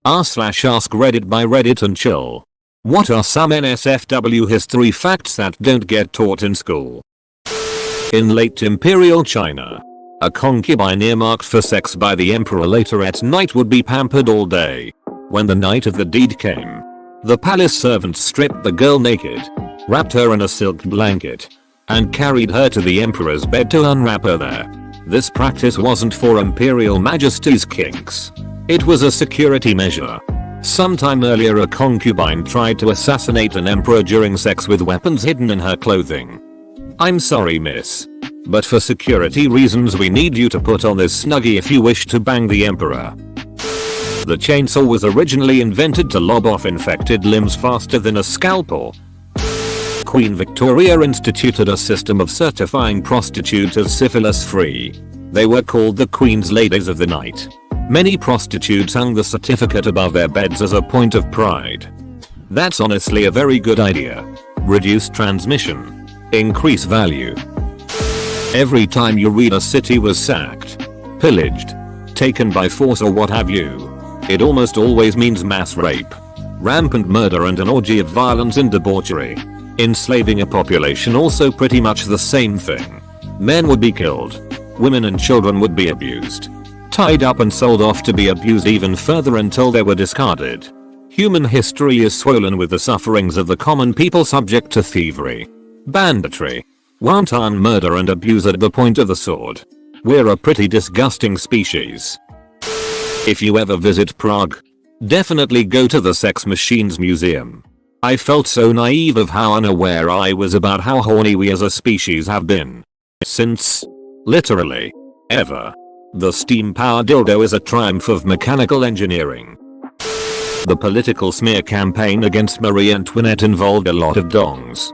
r/Askreddit by Reddit and chill. What are some NSFW history facts that don't get taught in school? In late imperial China, a concubine earmarked for sex by the emperor later at night would be pampered all day. When the night of the deed came, the palace servants stripped the girl naked, wrapped her in a silk blanket, and carried her to the emperor's bed to unwrap her there. This practice wasn't for imperial majesty's kinks. It was a security measure. Sometime earlier, a concubine tried to assassinate an emperor during sex with weapons hidden in her clothing. I'm sorry, miss, but for security reasons we need you to put on this snuggie if you wish to bang the emperor. The chainsaw was originally invented to lob off infected limbs faster than a scalpel. Queen Victoria instituted a system of certifying prostitutes as syphilis-free. They were called the Queen's Ladies of the Night. Many prostitutes hung the certificate above their beds as a point of pride. That's honestly a very good idea. Reduce transmission. Increase value. Every time you read a city was sacked, pillaged, taken by force or what have you, it almost always means mass rape, rampant murder and an orgy of violence and debauchery. Enslaving a population also pretty much the same thing. Men would be killed. Women and children would be abused, tied up and sold off to be abused even further until they were discarded. Human history is swollen with the sufferings of the common people subject to thievery, banditry, wanton murder and abuse at the point of the sword. We're a pretty disgusting species. If you ever visit Prague, definitely go to the Sex Machines Museum. I felt so naive of how unaware I was about how horny we as a species have been. Since, literally, ever. The steam-powered dildo is a triumph of mechanical engineering. The political smear campaign against Marie Antoinette involved a lot of dongs.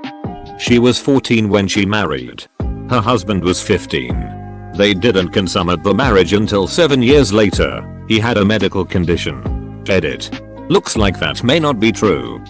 She was 14 when she married. Her husband was 15. They didn't consummate the marriage until 7 years later. He had a medical condition. Edit. Looks like that may not be true.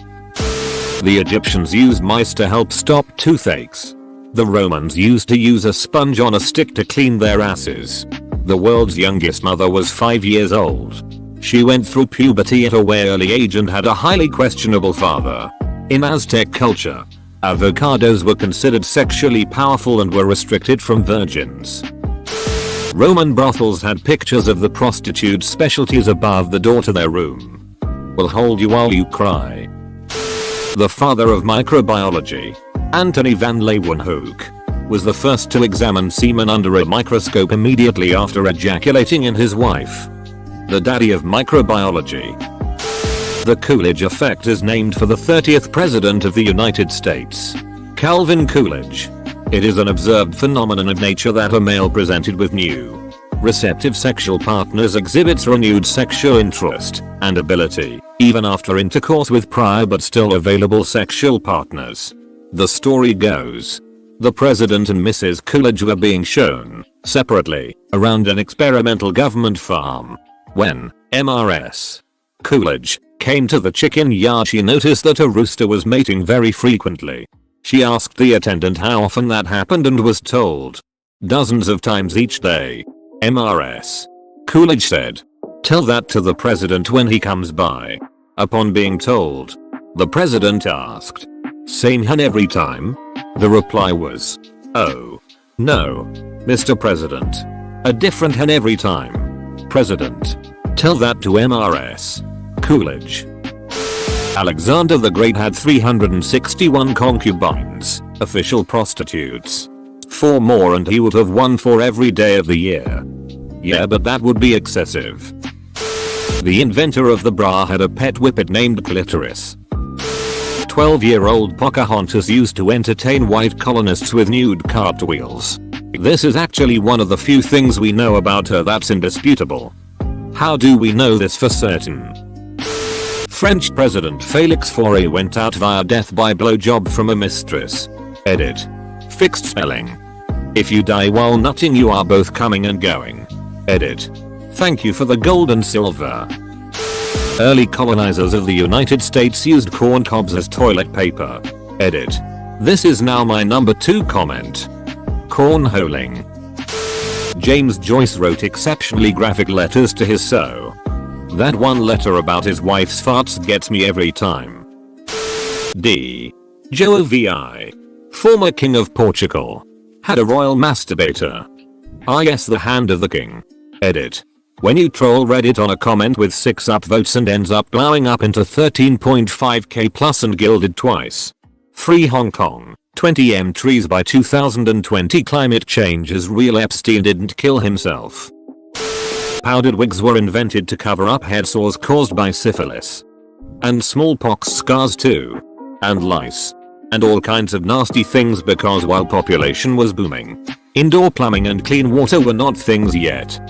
The Egyptians used mice to help stop toothaches. The Romans used to use a sponge on a stick to clean their asses. The world's youngest mother was 5 years old. She went through puberty at a way early age and had a highly questionable father. In Aztec culture, avocados were considered sexually powerful and were restricted from virgins. Roman brothels had pictures of the prostitutes' specialties above the door to their room. Will hold you while you cry. The father of microbiology, Antony van Leeuwenhoek, was the first to examine semen under a microscope immediately after ejaculating in his wife. The daddy of microbiology. The Coolidge effect is named for the 30th President of the United States, Calvin Coolidge. It is an observed phenomenon of nature that a male presented with new, receptive sexual partners exhibits renewed sexual interest and ability, even after intercourse with prior but still available sexual partners. The story goes, the President and Mrs. Coolidge were being shown, separately, around an experimental government farm. When Mrs. Coolidge came to the chicken yard, she noticed that a rooster was mating very frequently. She asked the attendant how often that happened and was told, dozens of times each day. Mrs. Coolidge said, tell that to the president when he comes by. Upon being told, the president asked, same hen every time? The reply was, oh, no, Mr. President. A different hen every time. President. Tell that to Mrs. Coolidge. Alexander the Great had 361 concubines, official prostitutes. 4 more and he would have 1 for every day of the year. Yeah, but that would be excessive. The inventor of the bra had a pet whippet named Clitoris. 12-year-old Pocahontas used to entertain white colonists with nude cartwheels. This is actually one of the few things we know about her that's indisputable. How do we know this for certain? French President Félix Faure went out via death by blowjob from a mistress. Edit. Fixed spelling. If you die while nutting, you are both coming and going. Edit. Thank you for the gold and silver. Early colonizers of the United States used corn cobs as toilet paper. Edit. This is now my number 2 comment. Cornholing. James Joyce wrote exceptionally graphic letters to his so That one letter about his wife's farts gets me every time. D. João VI. Former king of Portugal. Had a royal masturbator. Yes, the hand of the king. Edit. When you troll Reddit on a comment with 6 upvotes and ends up blowing up into 13.5k plus and gilded twice. Free Hong Kong. 20M trees by 2020. Climate change is real. Epstein didn't kill himself. Powdered wigs were invented to cover up head sores caused by syphilis. And smallpox scars too. And lice. And all kinds of nasty things, because while population was booming, indoor plumbing and clean water were not things yet.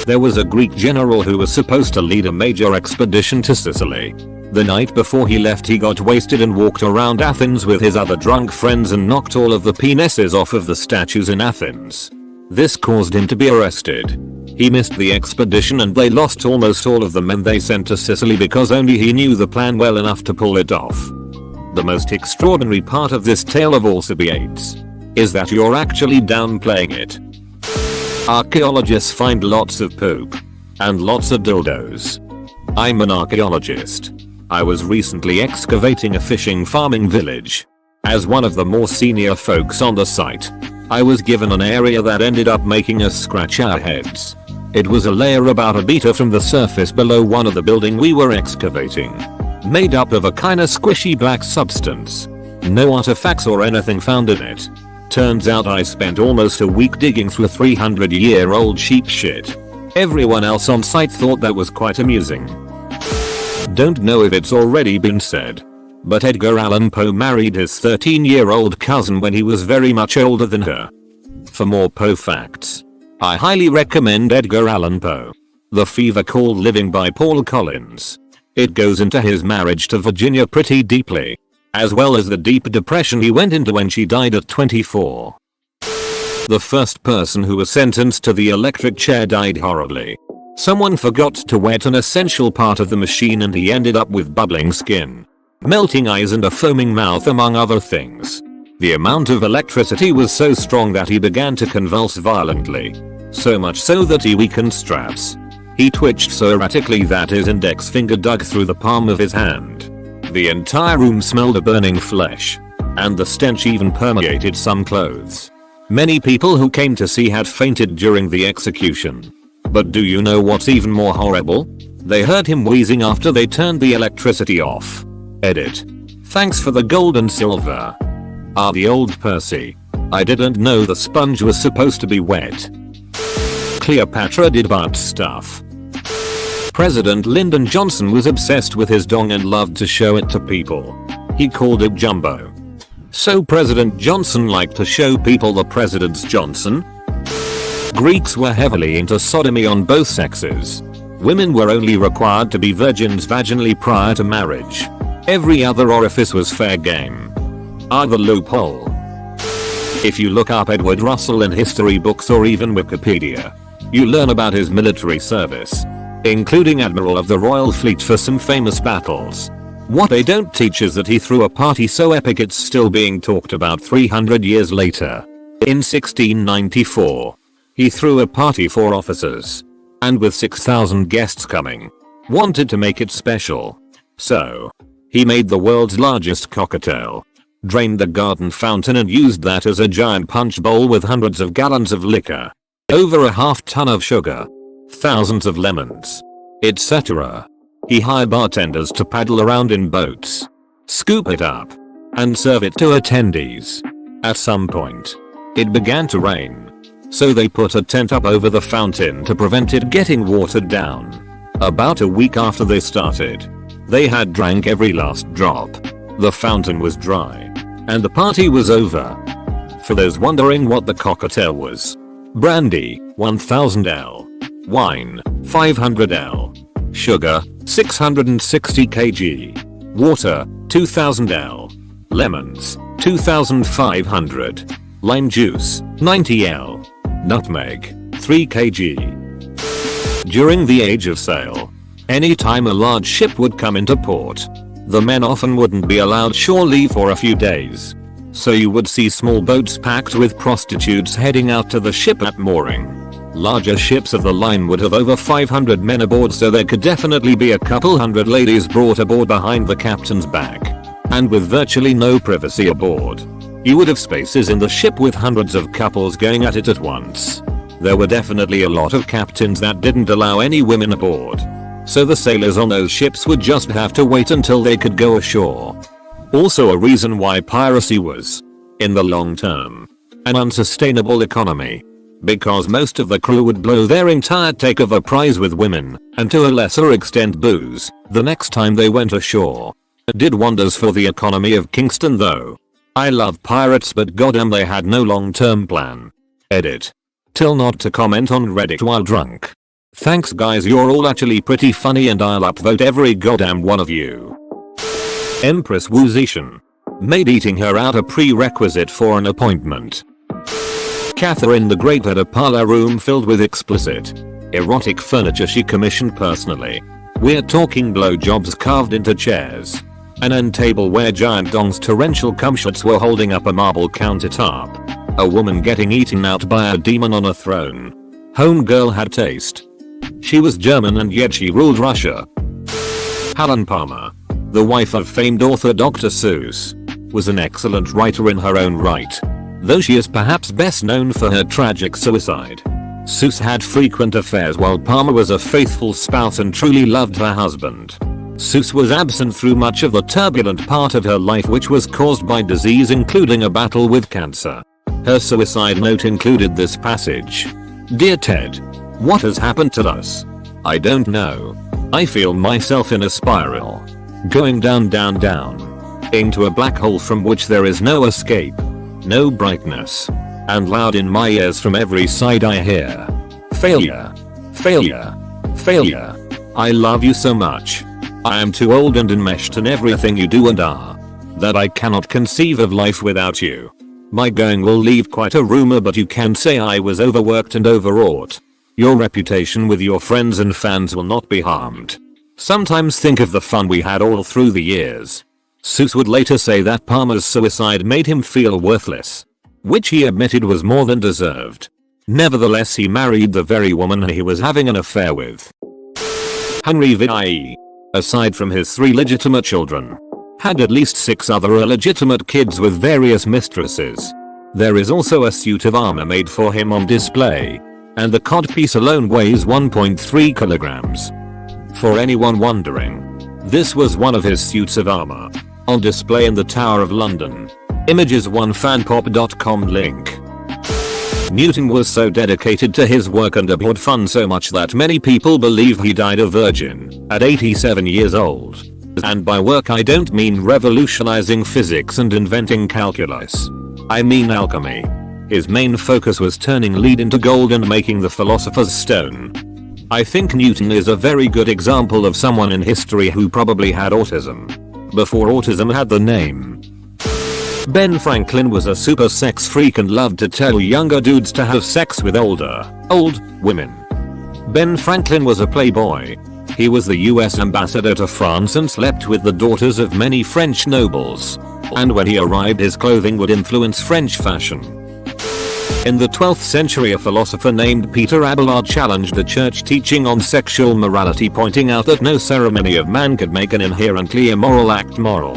There was a Greek general who was supposed to lead a major expedition to Sicily. The night before he left, he got wasted and walked around Athens with his other drunk friends and knocked all of the penises off of the statues in Athens. This caused him to be arrested. He missed the expedition and they lost almost all of the men they sent to Sicily because only he knew the plan well enough to pull it off. The most extraordinary part of this tale of Alcibiades is that you're actually downplaying it. Archaeologists find lots of poop and lots of dildos. I'm an archaeologist. I was recently excavating a fishing farming village. As one of the more senior folks on the site, I was given an area that ended up making us scratch our heads. It was a layer about a meter from the surface below one of the building we were excavating, made up of a kinda squishy black substance. No artifacts or anything found in it. Turns out I spent almost a week digging through 300-year-old sheep shit. Everyone else on site thought that was quite amusing. Don't know if it's already been said, but Edgar Allan Poe married his 13-year-old cousin when he was very much older than her. For more Poe facts, I highly recommend Edgar Allan Poe. The Fever Called Living by Paul Collins. It goes into his marriage to Virginia pretty deeply, as well as the deep depression he went into when she died at 24. The first person who was sentenced to the electric chair died horribly. Someone forgot to wet an essential part of the machine and he ended up with bubbling skin, melting eyes and a foaming mouth, among other things. The amount of electricity was so strong that he began to convulse violently. So much so that he weakened straps. He twitched so erratically that his index finger dug through the palm of his hand. The entire room smelled of burning flesh, and the stench even permeated some clothes. Many people who came to see had fainted during the execution. But do you know what's even more horrible? They heard him wheezing after they turned the electricity off. Edit. Thanks for the gold and silver. The old Percy. I didn't know the sponge was supposed to be wet. Cleopatra did butt stuff. President Lyndon Johnson was obsessed with his dong and loved to show it to people. He called it Jumbo. So President Johnson liked to show people the President's Johnson. Greeks were heavily into sodomy on both sexes. Women were only required to be virgins vaginally prior to marriage. Every other orifice was fair game. The loophole. If you look up Edward Russell in history books or even Wikipedia, you learn about his military service, including Admiral of the Royal Fleet for some famous battles. What they don't teach is that he threw a party so epic it's still being talked about 300 years later. In 1694, he threw a party for officers, and with 6,000 guests coming, wanted to make it special. So, he made the world's largest cocktail, drained the garden fountain and used that as a giant punch bowl with hundreds of gallons of liquor, over a half-ton of sugar, thousands of lemons, etc. He hired bartenders to paddle around in boats, scoop it up, and serve it to attendees. At some point, it began to rain, so they put a tent up over the fountain to prevent it getting watered down. About a week after they started, they had drank every last drop. The fountain was dry, and the party was over. For those wondering what the cocktail was, brandy, 1000L, wine, 500L, sugar, 660 kg, water, 2000L, lemons, 2500, lime juice, 90L, nutmeg, 3 kg. During the age of sail, anytime a large ship would come into port, the men often wouldn't be allowed shore leave for a few days. So you would see small boats packed with prostitutes heading out to the ship at mooring. Larger ships of the line would have over 500 men aboard, so there could definitely be a couple hundred ladies brought aboard behind the captain's back. And with virtually no privacy aboard, you would have spaces in the ship with hundreds of couples going at it at once. There were definitely a lot of captains that didn't allow any women aboard, so the sailors on those ships would just have to wait until they could go ashore. Also a reason why piracy was, in the long term, an unsustainable economy. Because most of the crew would blow their entire take of a prize with women, and to a lesser extent booze, the next time they went ashore. It did wonders for the economy of Kingston though. I love pirates, but goddamn they had no long-term plan. Edit. Till not to comment on Reddit while drunk. Thanks guys, you're all actually pretty funny and I'll upvote every goddamn one of you. Empress Wu Zetian. Made eating her out a prerequisite for an appointment. Catherine the Great had a parlor room filled with explicit, erotic furniture she commissioned personally. We're talking blowjobs carved into chairs. An end table where giant Dong's torrential cumshots were holding up a marble countertop. A woman getting eaten out by a demon on a throne. Homegirl had taste. She was German and yet she ruled Russia. Helen Palmer, the wife of famed author Dr. Seuss, was an excellent writer in her own right, though she is perhaps best known for her tragic suicide. Seuss had frequent affairs while Palmer was a faithful spouse and truly loved her husband. Seuss was absent through much of the turbulent part of her life, which was caused by disease including a battle with cancer. Her suicide note included this passage. Dear Ted, what has happened to us? I don't know. I feel myself in a spiral. Going down down down. Into a black hole from which there is no escape. No brightness. And loud in my ears from every side I hear. Failure. Failure. Failure. I love you so much. I am too old and enmeshed in everything you do and are, that I cannot conceive of life without you. My going will leave quite a rumor, but you can say I was overworked and overwrought. Your reputation with your friends and fans will not be harmed. Sometimes think of the fun we had all through the years. Seuss would later say that Palmer's suicide made him feel worthless, which he admitted was more than deserved. Nevertheless, he married the very woman he was having an affair with. Henry VIII, aside from his 3 legitimate children, had at least 6 other illegitimate kids with various mistresses. There is also a suit of armor made for him on display, and the codpiece alone weighs 1.3 kilograms. For anyone wondering, this was one of his suits of armor, on display in the Tower of London. Images 1fanpop.com link. Newton was so dedicated to his work and abhorred fun so much that many people believe he died a virgin at 87 years old. And by work I don't mean revolutionizing physics and inventing calculus. I mean alchemy. His main focus was turning lead into gold and making the philosopher's stone. I think Newton is a very good example of someone in history who probably had autism before autism had the name. Ben Franklin was a super sex freak and loved to tell younger dudes to have sex with old women. Ben Franklin was a playboy. He was the US ambassador to France and slept with the daughters of many French nobles. And when he arrived, his clothing would influence French fashion. In the 12th century, a philosopher named Peter Abelard challenged the church teaching on sexual morality, pointing out that no ceremony of man could make an inherently immoral act moral.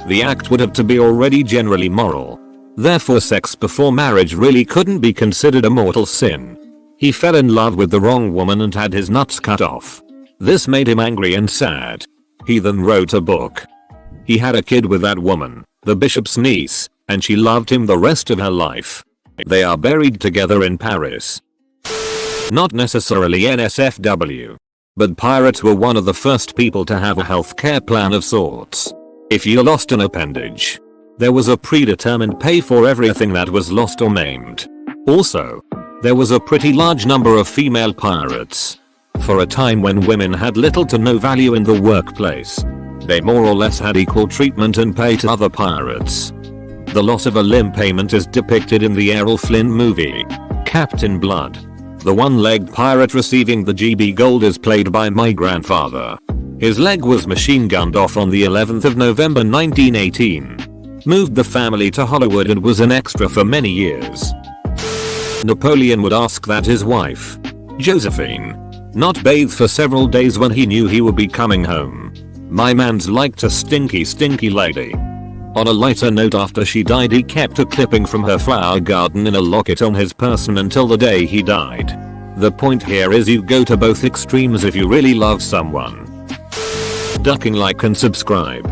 The act would have to be already generally moral. Therefore, sex before marriage really couldn't be considered a mortal sin. He fell in love with the wrong woman and had his nuts cut off. This made him angry and sad. He then wrote a book. He had a kid with that woman, the bishop's niece, and she loved him the rest of her life. They are buried together in Paris. Not necessarily NSFW, but pirates were one of the first people to have a healthcare plan of sorts. If you lost an appendage, there was a predetermined pay for everything that was lost or maimed. Also, there was a pretty large number of female pirates. For a time when women had little to no value in the workplace, they more or less had equal treatment and pay to other pirates. The loss of a limb payment is depicted in the Errol Flynn movie, Captain Blood. The one-legged pirate receiving the GB Gold is played by my grandfather. His leg was machine gunned off on the 11th of November 1918. Moved the family to Hollywood and was an extra for many years. Napoleon would ask that his wife, Josephine. Not bathe for several days when he knew he would be coming home. My man's liked a stinky lady. On a lighter note, after she died he kept a clipping from her flower garden in a locket on his person until the day he died. The point here is you go to both extremes if you really love someone. Ducking like and subscribe.